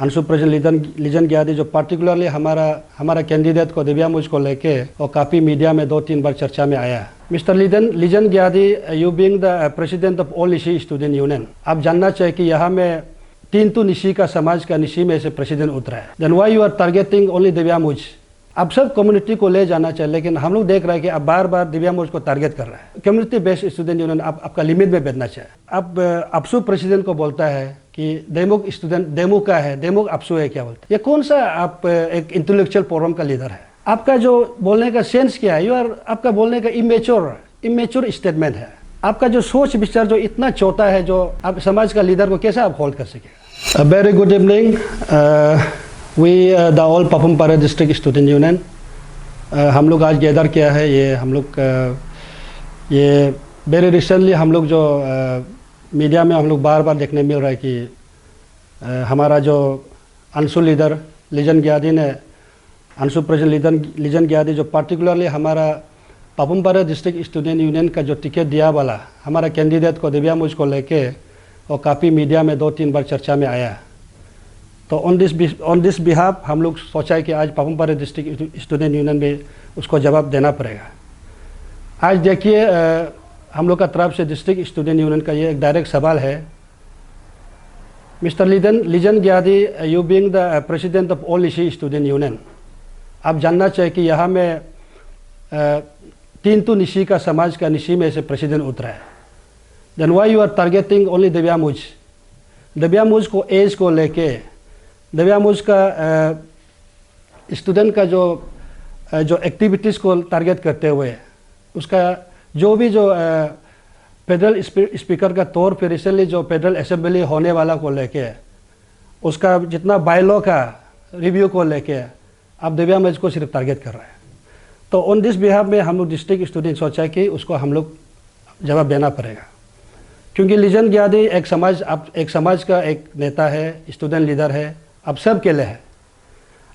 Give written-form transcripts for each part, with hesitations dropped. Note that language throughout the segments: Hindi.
अंशु प्रेसिडेंट लीजन गियादी जो पार्टिकुलरली हमारा कैंडिडेट को दिव्या मुझ को लेके और काफ़ी मीडिया में 2-3 बार चर्चा में आया। मिस्टर लीजन गियादी, you being the president of all Nyishi student union, आप जानना चाहिए कि यहाँ में 3 तो निशी का समाज का निशी में से प्रेसिडेंट उतरा है। Then why you are targeting only Divya मुझ? अब सब कम्युनिटी को ले जाना चाहिए, लेकिन हम लोग देख रहे हैं कि अब बार बार दिव्या मुझ को टारगेट कर रहा है। कम्युनिटी बेस्ड स्टूडेंट यूनियन आपका लिमिट में बैठना चाहिए। अब अपसू प्रेसिडेंट को बोलता है कि देमुक स्टूडेंट देमुक का है, देमुक अपसू है, क्या बोलते हैं? ये कौन सा आप एक इंटेलेक्चुअल फोरम का लीडर है? आपका जो बोलने का सेंस क्या है? आपका बोलने का इमेच्योर स्टेटमेंट है। आपका जो सोच विचार जो इतना छोटा है, जो आप समाज का लीडर को कैसे आप होल्ड कर सके? Very good evening. We the all Papum Pare district student union, हम लोग आज गैदर किया है। ये हम लोग ये वेरी रिसेंटली हम लोग जो मीडिया में हम लोग बार बार देखने मिल रहा है कि हमारा जो अंशु लीडर लीजन गियादी ने, अंशु प्रेसिडेंट लीजन गियादी जो पार्टिकुलरली हमारा Papum Pare district student union का जो टिकट दिया वाला हमारा कैंडिडेट को दिव्या मुझ को लेके और काफ़ी मीडिया में 2-3 बार चर्चा में आया। तो ऑन दिस बिहाफ हम लोग सोचा है कि आज Papum Pare district student union में उसको जवाब देना पड़ेगा। आज देखिए, हम लोग का तरफ से डिस्ट्रिक्ट स्टूडेंट यूनियन का ये एक डायरेक्ट सवाल है। मिस्टर लीजन गियादी, you being the president of all Nyishi student union, आप जानना चाहिए कि यहाँ में 3 तो निशी का समाज का निशी में से प्रेसिडेंट उतरा है। Then why you are targeting only Divya मुझ? दिव्या मुझ को एज को लेके, दिव्या मुझ का स्टूडेंट का जो एक्टिविटीज़ को टारगेट करते हुए उसका जो फेडरल स्पीकर का तौर पर रिसेंटली जो फेडरल असेंबली होने वाला को लेके उसका जितना बायलॉ का रिव्यू को लेके आप दिव्या मुझ को सिर्फ टारगेट कर रहे हैं। तो ऑन दिस बिहाफ में हम लोग डिस्ट्रिक्ट स्टूडेंट सोचा कि उसको हम लोग जवाब देना पड़ेगा, क्योंकि लीजन गियादी एक समाज का एक नेता है, स्टूडेंट लीडर है, अब सब के लिए है।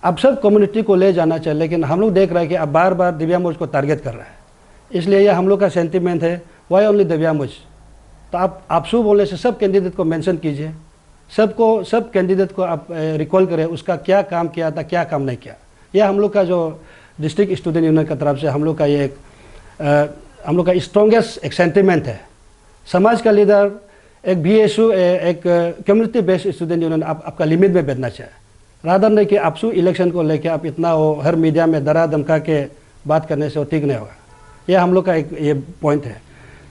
अब सब कम्युनिटी को ले जाना चाहिए, लेकिन हम लोग देख रहे हैं कि अब बार बार दिव्या मुझ को टारगेट कर रहा है। इसलिए ये हम लोग का सेंटीमेंट है, वाई ओनली दिव्या मुझ? तो आप आपसू बोलने से सब कैंडिडेट को मेंशन कीजिए, सब कैंडिडेट को आप रिकॉल करें, उसका क्या काम किया था, क्या काम नहीं किया। यह हम लोग का जो डिस्ट्रिक्ट स्टूडेंट यूनियन की तरफ से हम लोग का ये हम लोग का स्ट्रॉन्गेस्ट एक सेंटीमेंट है। समाज का लीडर, एक BSU, एक कम्युनिटी बेस्ड स्टूडेंट यूनियन आपका लिमिट में बैठना चाहिए, रादर नहीं कि आपसू इलेक्शन को लेके आप इतना हर मीडिया में डरा धमका के बात करने से वो ठीक नहीं होगा। यह हम लोग का एक ये पॉइंट है।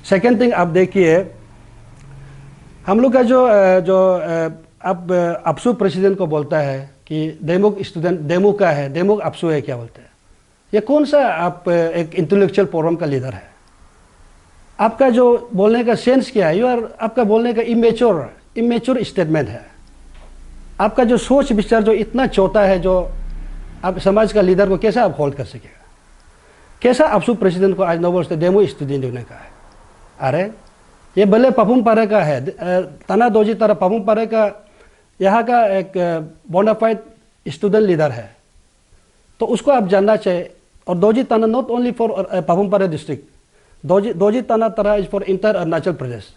सेकेंड थिंग, आप देखिए, हम लोग का जो अब अपसू प्रेसिडेंट को बोलता है कि देमुक स्टूडेंट देमुक का है, देमुक अपसू है, क्या बोलते हैं? ये कौन सा आप एक इंटेलेक्चुअल फोरम का लीडर है? आपका जो बोलने का सेंस क्या है? आपका बोलने का इमेच्योर स्टेटमेंट है। आपका जो सोच विचार जो इतना छोटा है, जो आप समाज का लीडर को कैसे आप होल्ड कर सकेगा? कैसा अपसू प्रेसिडेंट को आज नोबल से डेमो स्टूडेंट होने का है? अरे ये भले पापुम पारे का है, तना दोजी तरह पापुम पारे का यहाँ का एक बोनाफाइड स्टूडेंट लीडर है, तो उसको आप जानना चाहिए। और दोजी तना not only for Papum Pare district, Doji Tana Tara is for inter Arunachal Pradesh.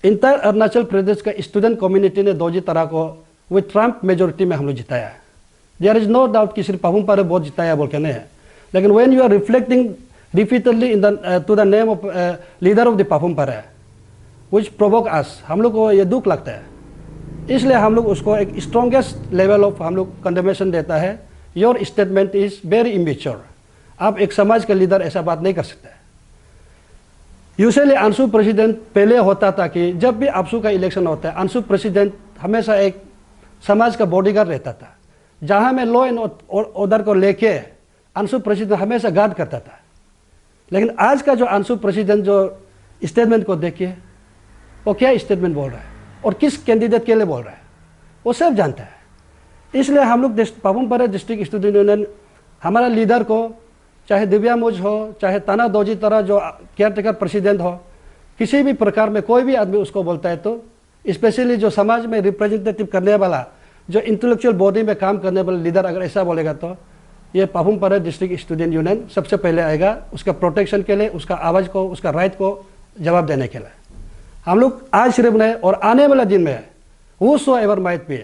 Inter Arunachal Pradesh का स्टूडेंट कम्युनिटी ने दोजी तरह को विथ ट्रम्प मेजोरिटी में हम लोग जिताया है। देयर इज नो डाउट कि सिर्फ पापुम पारे बहुत जिताया बोल के नहीं है, लेकिन when you are reflecting repeatedly to the name of leader of the Papum Pare which provoke अस, हम लोग को ये दुख लगता है। इसलिए हम लोग उसको एक स्ट्रॉन्गेस्ट लेवल ऑफ हम लोग कंडेमेशन देता है। Your statement is very immature. आप एक समाज का लीडर ऐसा बात नहीं कर सकते। यूजुअली अंशु प्रेसिडेंट पहले होता था कि जब भी अपसू का इलेक्शन होता है, अंशु प्रेसिडेंट हमेशा एक समाज का बॉडीगार्ड रहता था। जहां में लॉ एंड ऑर्डर को लेके अंशु प्रेसिडेंट हमेशा गार्ड करता था। लेकिन आज का जो अंशु प्रेसिडेंट जो स्टेटमेंट को देखिए, वो क्या स्टेटमेंट बोल रहा है और किस कैंडिडेट के लिए बोल रहा है, वो सब जानता है। इसलिए हम लोग Papum Pare district student union हमारा लीडर को, चाहे दिव्या मुझ हो, चाहे ताना दोजी तरह जो केयर टेकर प्रेसिडेंट हो, किसी भी प्रकार में कोई भी आदमी उसको बोलता है, तो स्पेशली जो समाज में रिप्रेजेंटेटिव करने वाला, जो इंटेलेक्चुअल बॉडी में काम करने वाला लीडर अगर ऐसा बोलेगा, तो ये Papum Pare district student union सबसे पहले आएगा उसका प्रोटेक्शन के लिए, उसका आवाज़ को, उसका राइट को जवाब देने के लिए। हम लोग आज सिर्फ नहीं और आने वाला दिन में हूसोएवर माइट बी,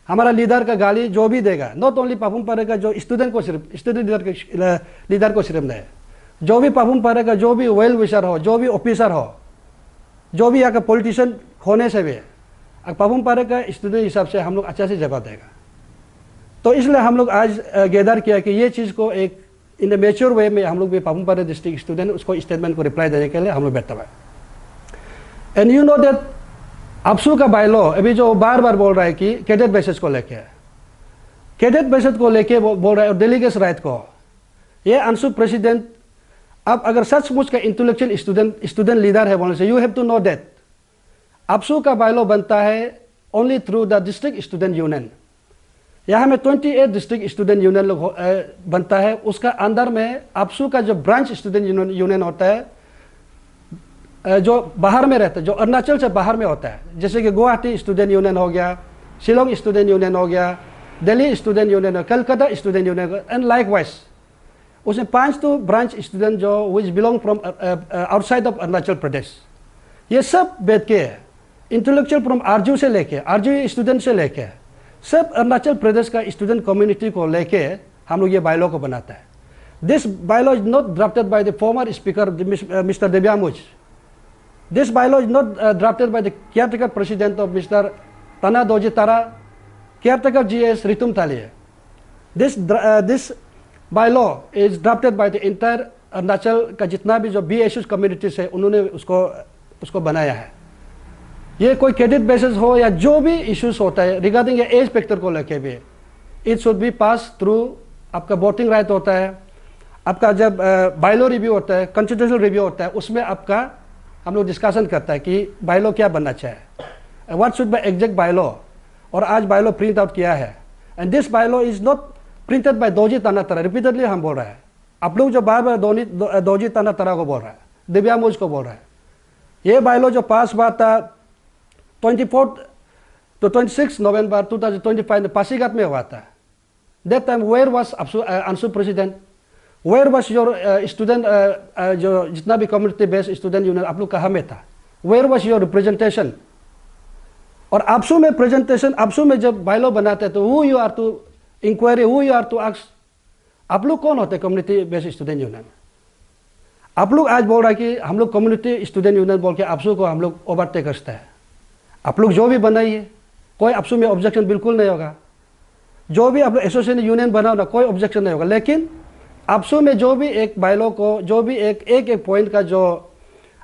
हमारा लीडर का गाली जो भी देगा, नॉट ओनली पापुम पारे का जो स्टूडेंट को सिर्फ, स्टूडेंट लीडर को सिर्फ नहीं, जो भी पापुम पारे का जो भी वेल विशर हो, जो भी ऑफिसर हो, जो भी यहाँ का पॉलिटिशियन होने से भी पापुम पारे का स्टूडेंट हिसाब से हम लोग अच्छा से जवाब देगा। तो इसलिए हम लोग आज गैदर किया कि ये चीज़ को एक इन ए मेच्योर वे में हम लोग भी पापुम पारे डिस्ट्रिक्ट स्टूडेंट उसको स्टेटमेंट को रिप्लाई देने के लिए हम लोग बैठा हुआ है। And you know that AAPSU का बाय लॉ अभी जो बार बार बोल रहा है कि कैडेट बेसिस को लेके, कैडेट बेसिस को लेके बोल रहा है और डेलीगेट्स राइट को, ये अंशु प्रेसिडेंट अब अगर सचमुच का इंटेलेक्चुअल स्टूडेंट लीडर है बोलने से, you have to know that AAPSU का बाय लॉ बनता है only through the district student union. यहाँ में 28 डिस्ट्रिक्ट स्टूडेंट यूनियन लोग बनता है, उसका अंदर में अफसू का जो ब्रांच स्टूडेंट यूनियन होता है जो बाहर में रहता है, जो अरुणाचल से बाहर में होता है, जैसे कि गुवाहाटी स्टूडेंट यूनियन हो गया, शिलोंग स्टूडेंट यूनियन हो गया, दिल्ली स्टूडेंट यूनियन हो, Calcutta student union and likewise उसमें 5 तो ब्रांच स्टूडेंट जो which belong from outside of Arunachal Pradesh, ये सब बैठ के इंटेलेक्चुअल फ्रॉम आरजू से लेके, आरजू स्टूडेंट से लेके सब अरुणाचल प्रदेश का स्टूडेंट कम्युनिटी को लेके हम लोग ये बायलॉ को बनाता है। This bylaw is not drafted by the former speaker mister देब्यामुज, this bylaw is not drafted by the caretaker president of mister Tana Doji Tara, caretaker GS रितुम तालिए। This bylaw is drafted by the entire Arunachal का जितना भी जो BSU कम्युनिटी है उन्होंने उसको बनाया है। ये कोई क्रेडिट बेसिस हो या जो भी इश्यूज होता है रिगार्डिंग ये एज फैक्टर को लेके भी, it should be pass through, आपका वोटिंग राइट होता है, आपका जब बायलॉ रिव्यू होता है, कॉन्स्टिट्यूशनल रिव्यू होता है, उसमें आपका हम लोग डिस्कशन करता है कि बायलॉ क्या बनना चाहिए, what should be exact bylaw, और आज बायलॉ प्रिंट आउट किया है। And this bylaw is not printed by doji ताना तरा, रिपीटेडली हम बोल रहे हैं, आप लोग जो बार बार दोजी ताना तरा को बोल रहा है, दिव्यामुज को बोल रहा है, ये बायलॉ जो पास हुआ था 24 to 26 नवंबर 2025 में पासीघाट में हुआ था। That time where was Anshu president, where was your student, जो जितना भी कम्युनिटी बेस्ड स्टूडेंट यूनियन आप लोग कहाँ में था, वेयर वाज योर रिप्रेजेंटेशन। और आपसू में प्रेजेंटेशन, आपसू में जब बायलॉ बनाते हैं तो who you are to inquiry, who you are to ask, आप लोग कौन होते कम्युनिटी बेस्ड स्टूडेंट यूनियन। आप लोग आज बोल रहा है कि हम लोग कम्युनिटी स्टूडेंट यूनियन बोल के आपसू को हम लोग ओवरटेक करते हैं। आप लोग जो भी बनाइए, कोई आपसू में ऑब्जेक्शन बिल्कुल नहीं होगा, जो भी आप एसोसिएशन यूनियन बनाओ ना, कोई ऑब्जेक्शन नहीं होगा। लेकिन आपसू में जो भी एक बायलॉ को, जो भी एक पॉइंट का जो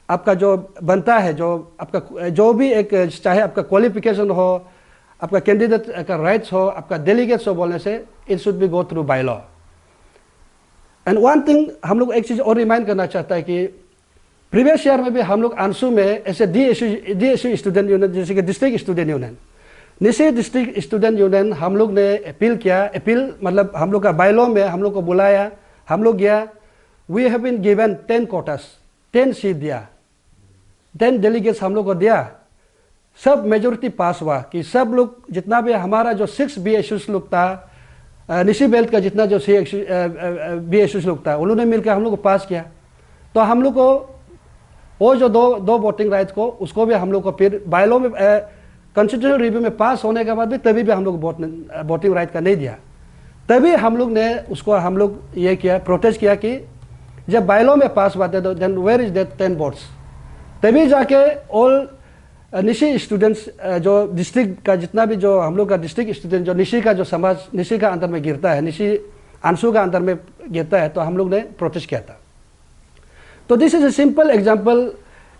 आपका जो बनता है, जो आपका जो भी एक, चाहे आपका क्वालिफिकेशन हो, आपका कैंडिडेट का राइट्स हो, आपका डेलीगेट्स हो, बोलने से it should be go through bylaw. And one thing हम लोग एक चीज़ और रिमाइंड करना चाहता है कि प्रीवियस ईयर में भी हम लोग अंशु में ऐसे DSU स्टूडेंट यूनियन, जैसे कि district student union, Nishi district student union, हम लोग ने अपील किया, अपील मतलब हम लोग का बायलॉ में हम लोग को बुलाया, हम लोग गया, we have been given 10 quotas, 10 seat दिया, 10 डेलीगेट्स हम लोग को दिया, सब मेजोरिटी पास हुआ कि सब लोग जितना भी हमारा जो 6 BSUs लोग था, निशी बेल्ट का जितना जो BSUs लोग था, उन्होंने मिलकर हम लोग को पास किया। तो हम लोग को वो जो दो वोटिंग राइट्स को, उसको भी हम लोग को फिर बायलॉ में कॉन्स्टिट्यूशनल रिव्यू में पास होने के बाद भी तभी भी हम लोग वोटिंग राइट का नहीं दिया। तभी हम लोग ने उसको हम लोग ये किया, प्रोटेस्ट किया कि जब बायलॉ में पास हुआ था, then where is that 10 votes, तभी जाके ऑल निशी स्टूडेंट्स जो डिस्ट्रिक्ट का जितना भी जो हम लोग का डिस्ट्रिक्ट स्टूडेंट जो निशी का जो समाज निशी का अंदर में गिरता है, निशी अंशु का अंदर में गिरता है, तो हम लोग ने प्रोटेस्ट किया था। तो this is a simple example,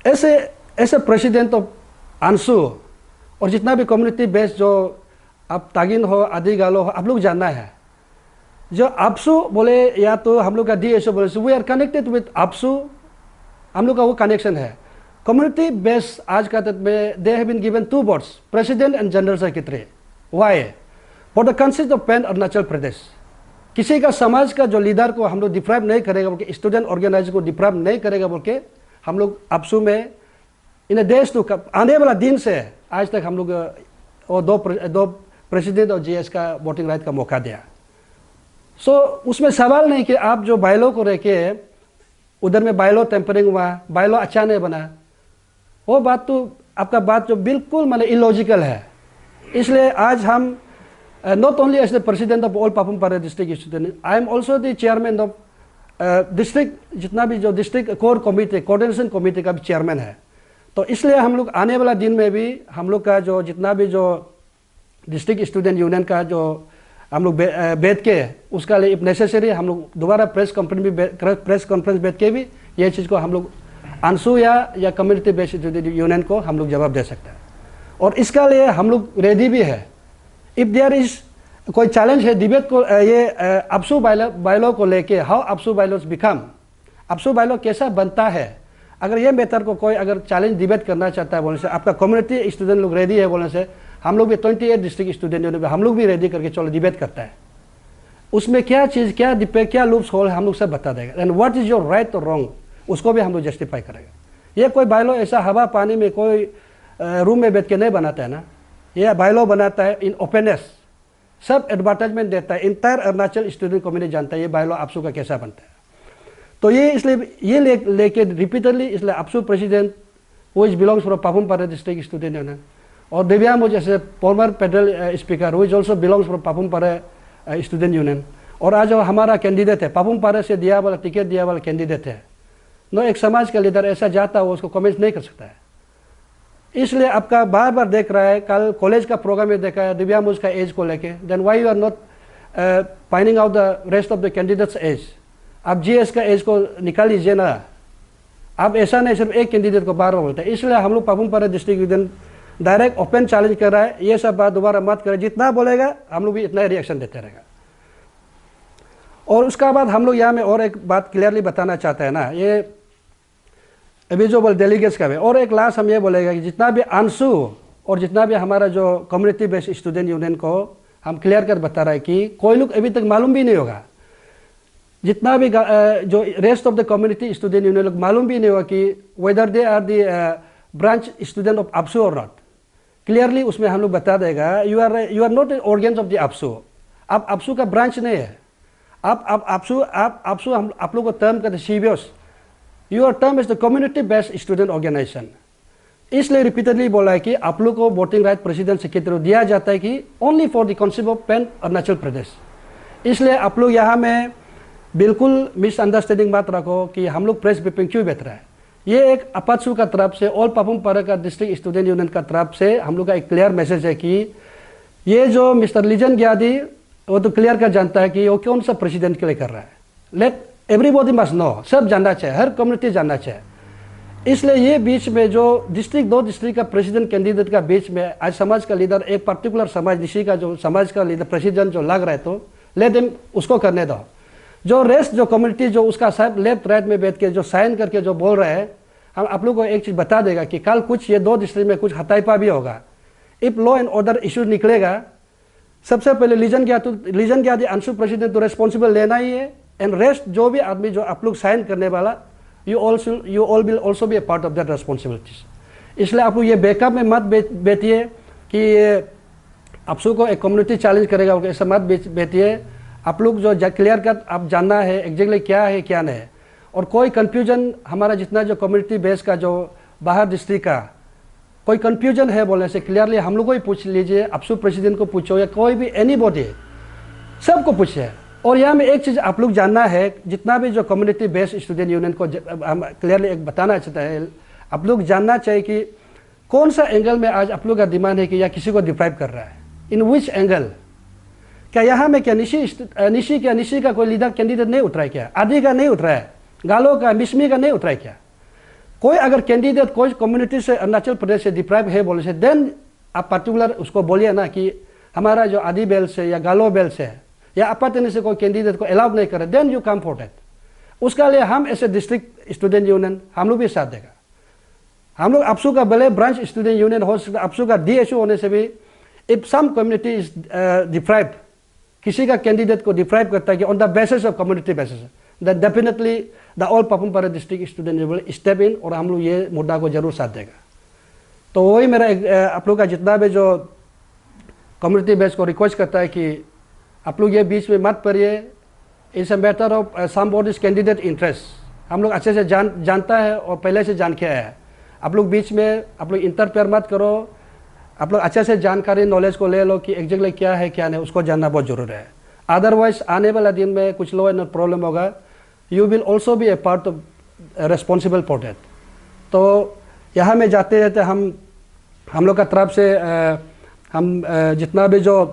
ऐसे प्रेसिडेंट ऑफ अंशु और जितना भी कम्युनिटी बेस्ड जो आप तागिन हो, आदि गालो हो, आप लोग जानना है, जो आपसू बोले या तो हम लोग का DSU बोले, वी आर कनेक्टेड विद आपसू, हम लोग का वो कनेक्शन है। कम्युनिटी बेस्ड आज का डेट में they have been given 2 votes, president and general secretary. Why? For the consist of pan Arunachal Pradesh. किसी का समाज का जो लीडर को हम लोग डिप्राइव नहीं करेगा बोल के, स्टूडेंट ऑर्गेनाइजर को डिप्राइव नहीं करेगा बोल के, हम लोग आपसू में इन देश तो आने वाला दिन से आज तक हम लोग वो दो प्रेसिडेंट और GS का वोटिंग राइट का मौका दिया। सो उसमें सवाल नहीं कि आप जो बायलॉ को रह के उधर में बायलॉ टेम्परिंग हुआ, बायलॉ अच्छा नहीं बना, वो बात तो आपका बात जो बिल्कुल मतलब इलॉजिकल है। इसलिए आज हम not only as the president of all Papum Pare district student, I am also the chairman of district जितना भी जो district core committee coordination committee का भी चेयरमैन है। तो इसलिए हम लोग आने वाला दिन में भी हम लोग का जो जितना भी जो डिस्ट्रिक्ट स्टूडेंट यूनियन का जो हम लोग बैठ के उसका लिए इफ नेसेसरी हम लोग दोबारा प्रेस कॉन्फ्रेंस बैठ के भी ये चीज़ को हम लोग आंसू या कम्युनिटी बेस्ड स्टूडेंट यूनियन को हम लोग जवाब दे सकते हैं। और इसका लिए हम लोग रेडी भी है। इफ़ देयर इज कोई चैलेंज है डिबेट को ये अपसू बायलॉ को लेके हाउ अपसू बायलॉज बिकम अपसू बायलॉ कैसा बनता है, अगर ये मेथड को कोई अगर चैलेंज डिबेट करना चाहता है बोलने से आपका कम्युनिटी स्टूडेंट लोग रेडी है बोलने से हम लोग भी 28 डिस्ट्रिक्ट स्टूडेंट यूनियन हम लोग भी रेडी करके चलो डिबेट करता है। उसमें क्या चीज़ क्या डिपेट क्या लूप्स होल हम लोग सब बता देगा and what is your right और रॉन्ग उसको भी हम लोग जस्टिफाई करेगा। ये कोई बायलॉ ऐसा हवा पानी में कोई रूम में बैठ के नहीं बनाता है ना, ये बायलॉ बनाता है इन ओपननेस, सब एडवर्टाइजमेंट देता है। इंटायर अरुणाचल स्टूडेंट कम्युनिटी जानता है ये बायलॉ अपसू का कैसा बनता है। तो ये इसलिए ये लेके रिपीटेडली इसलिए अपसू प्रेसिडेंट वो is belongs from Papum Pare district student union और दिव्यांग जैसे फॉर्मर फेडरल स्पीकर वो is also belongs from Papum Pare student union. और आज जो हमारा कैंडिडेट है पापुम पारे से दिया वाला टिकट दिया वाला कैंडिडेट है नो एक समाज का लीडर ऐसा जाता हो उसको कमेंट नहीं कर सकता है। इसलिए आपका बार बार देख रहा है कल कॉलेज का प्रोग्राम में देखा है दिव्यांग का एज को लेके then why you are not finding out the rest of the candidates age. आप जीएस का एज को निकाल लीजिए ना, आप ऐसा नहीं सिर्फ एक कैंडिडेट को बार बार बोलते हैं। इसलिए हम लोग Papum Pare district union direct open challenge कर रहा है ये सब बात दोबारा मत करें, जितना बोलेगा हम लोग भी इतना ही रिएक्शन देते रहेगा। और उसका बाद हम लोग यहाँ में और एक बात क्लियरली बताना चाहते हैं ना, ये एलिजिबल डेलीगेट्स का भी और एक लास्ट हम ये बोलेगा कि जितना भी आंसू और जितना भी हमारा जो कम्युनिटी बेस्ड स्टूडेंट यूनियन को हम क्लियर कर बता रहे हैं कि कोई लोग अभी तक मालूम भी नहीं होगा, जितना भी जो rest of the community student union लोग मालूम भी नहीं होगा कि whether they are the branch student of AAPSU और नॉट। क्लियरली उसमें हम लोग बता देगा you are not organs of the AAPSU, आप अपसू का ब्रांच नहीं है। आप अपसू हम आप लोग को टर्म करते CBS, your term is the community based student organization. इसलिए रिपीटेडली बोला है कि आप लोग को वोटिंग राइट प्रेसिडेंट सेक्रेटरी दिया जाता है कि only for the concept of pan Arunachal Pradesh. इसलिए आप लोग यहाँ में बिल्कुल मिसअंडरस्टैंडिंग मत रखो कि हम लोग प्रेस ब्रीफिंग क्यों बैठ रहा है। ये एक अपसू का तरफ से ऑल पापुम पारे का डिस्ट्रिक्ट स्टूडेंट यूनियन का तरफ से हम लोग का एक क्लियर मैसेज है कि ये जो मिस्टर लीजन ग्यादी वो तो क्लियर कर जानता है कि वो कौन सा प्रेसिडेंट के लिए कर रहा है। लेट एवरीबॉडी मस्ट नो, सब जानना चाहिए, हर कम्युनिटी जानना चाहिए। इसलिए ये बीच में जो डिस्ट्रिक्ट दो डिस्ट्रिक्ट का प्रेसिडेंट कैंडिडेट का बीच में आज समाज का लीडर एक पर्टिकुलर समाज निशी का जो समाज का लीडर प्रेसिडेंट जो लग रहा है तो लेट देम उसको करने दो। जो रेस्ट जो कम्युनिटी जो उसका साहब लेफ्ट राइट में बैठ के जो साइन करके जो बोल रहे हैं हम आप लोग को एक चीज़ बता देगा कि कल कुछ ये दो डिस्ट्रिक्ट में कुछ हताईपा भी होगा। If law and order issue निकलेगा सबसे पहले लीजन क्या अंशु प्रेसिडेंट तो रेस्पॉन्सिबल लेना ही है एंड रेस्ट जो भी आदमी जो आप लोग साइन करने वाला you all will also be A part of that responsibilities. इसलिए आप लोग ये बैकअप में मत बैठिए कि आपसू को एक कम्युनिटी चैलेंज करेगा ऐसा मत बैठिए। आप लोग जो क्लियर कट आप जानना है एग्जैक्टली क्या है क्या नहीं है और कोई कन्फ्यूजन हमारा जितना जो कम्युनिटी बेस का जो बाहर डिस्ट्रिक्ट का कोई कन्फ्यूजन है बोलने से क्लियरली हम लोग को ही पूछ लीजिए, अपसू प्रेसिडेंट को पूछो या कोई भी एनीबॉडी सबको पूछिए। और यहाँ में एक चीज़ आप लोग जानना है जितना भी जो कम्युनिटी बेस्ड स्टूडेंट यूनियन को हम क्लियरली एक बताना चाहता है आप लोग जानना चाहिए कि कौन सा एंगल में आज आप लोग का डिमांड है कि या किसी को डिप्राइव कर रहा है, इन विच एंगल। क्या यहाँ में क्या निशी का कोई लीडर कैंडिडेट नहीं उठ रहा है क्या, आदि का नहीं उठ रहा है, गालो का मिसमी का नहीं उठ रहा है क्या। कोई अगर कैंडिडेट कोई कम्युनिटी से अरुणाचल प्रदेश से डिप्राइव है बोले से देन आप पर्टिकुलर उसको बोलिए ना कि हमारा जो आदि बेल से या गालो बेल से या अपातनी से कोई कैंडिडेट को अलाउ नहीं करे then you come for that. उसका लिए हम ऐसे डिस्ट्रिक्ट स्टूडेंट यूनियन हम लोग भी साथ देगा। हम लोग अपसू का भले ब्रांच स्टूडेंट यूनियन हो सकता अपसू का DSU होने से भी if some community is deprive किसी का कैंडिडेट को डिप्राइव करता है कि on the basis of community basis then definitely the all Papum Pare district student will step in और हम लोग ये मुद्दा को जरूर साथ देगा। तो वही मेरा आप लोग का जितना भी जो कम्युनिटी बेस को रिक्वेस्ट करता है कि आप लोग ये बीच में मत पड़िए। It's a matter of some bodies candidate interest हम लोग अच्छे से जानता है और पहले से जान के आया है। आप लोग बीच में आप लोग इंटरफेयर मत करो। आप लोग अच्छे से जानकारी नॉलेज को ले लो कि एग्जैक्टली क्या है क्या नहीं, उसको जानना बहुत ज़रूरी है। अदरवाइज आने वाला दिन में कुछ लो एंड प्रॉब्लम होगा, you will also be A part of responsible for that. तो यहाँ में जाते जाते हम लोग का तरफ से हम जितना भी जो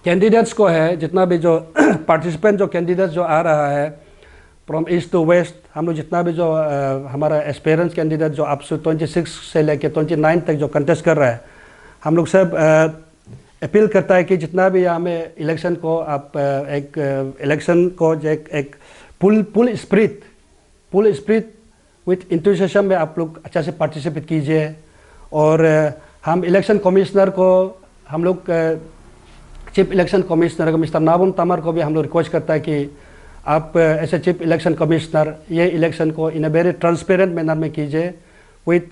कैंडिडेट्स को है, जितना भी जो पार्टिसिपेंट जो कैंडिडेट्स जो आ रहा है फ्रॉम ईस्ट टू वेस्ट, हम लोग जितना भी जो हमारा एस्पेरेंस कैंडिडेट जो अब से 26 से लेकर 29 तक जो कंटेस्ट कर रहा है, हम लोग सब अपील करता है कि जितना भी यहाँ में इलेक्शन को आप एक इलेक्शन को एक फुल स्प्रिट विथ इंथुसियाज्म में आप लोग अच्छा से पार्टिसिपेट कीजिए। और हम इलेक्शन कमिश्नर को, हम लोग चीफ इलेक्शन कमिश्नर को मिस्टर नाबुम तमर को भी हम लोग रिक्वेस्ट करता है कि आप ऐसे चीफ इलेक्शन कमिश्नर ये इलेक्शन को इन अ वेरी ट्रांसपेरेंट मैनर में कीजिए with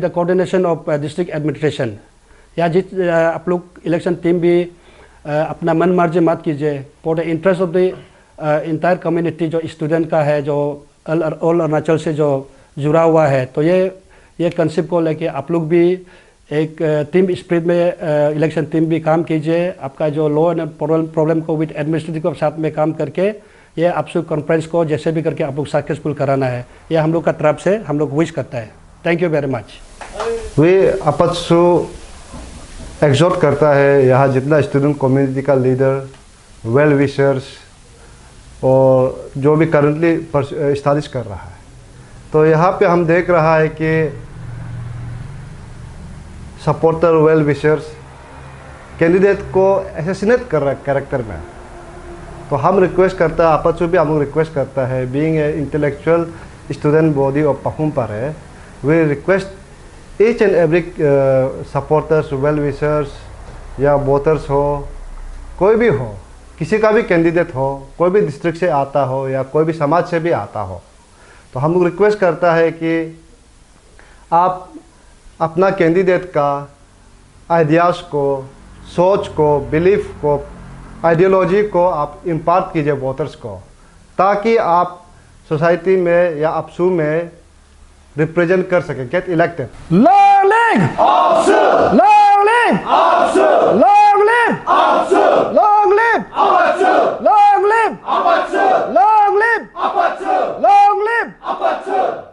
the coordination of district administration. या आप लोग इलेक्शन टीम भी अपना मन मर्जी मत कीजिए, for the interest of the entire community जो स्टूडेंट का है, जो ऑल अरुणाचल से जो जुड़ा हुआ है। तो ये कंसेप्ट को लेके आप लोग भी एक टीम स्पिरिट में इलेक्शन टीम भी काम कीजिए। आपका जो लॉ एंड प्रॉब्लम को विद एडमिनिस्ट्रेटिव के साथ में काम करके ये आपसे कॉन्फ्रेंस को जैसे भी करके आप लोग सक्सेसफुल कराना है, ये हम लोग का तरफ से हम लोग विश करता है। Thank you very much. वे आपत्सु एक्सहॉर्ट करता है यहाँ जितना स्टूडेंट कम्युनिटी का लीडर, वेल विशर्स और जो भी करंटली एस्टैब्लिश कर रहा है। तो यहाँ पे हम देख रहा है कि सपोर्टर, वेल विशर्स कैंडिडेट को असैसिनेट कर रहा है कैरेक्टर में। तो हम रिक्वेस्ट करता है, आपस में भी हम लोग रिक्वेस्ट करता है, being a intellectual student body of Papum Pare है, we request each and every supporters, well wishers या वोटर्स हो, कोई भी हो, किसी का भी कैंडिडेट हो, कोई भी डिस्ट्रिक्ट से आता हो या कोई भी समाज से भी आता हो, तो हम लोग रिक्वेस्ट करता है कि आप अपना कैंडिडेट का आइडियाज़ को, सोच को, बिलीफ को, आइडियोलॉजी को आप इम्पार्ट कीजिए वोटर्स को, ताकि आप सोसाइटी में या अपसू में रिप्रेजेंट कर सकें, गेट इलेक्टेड। लर्निंग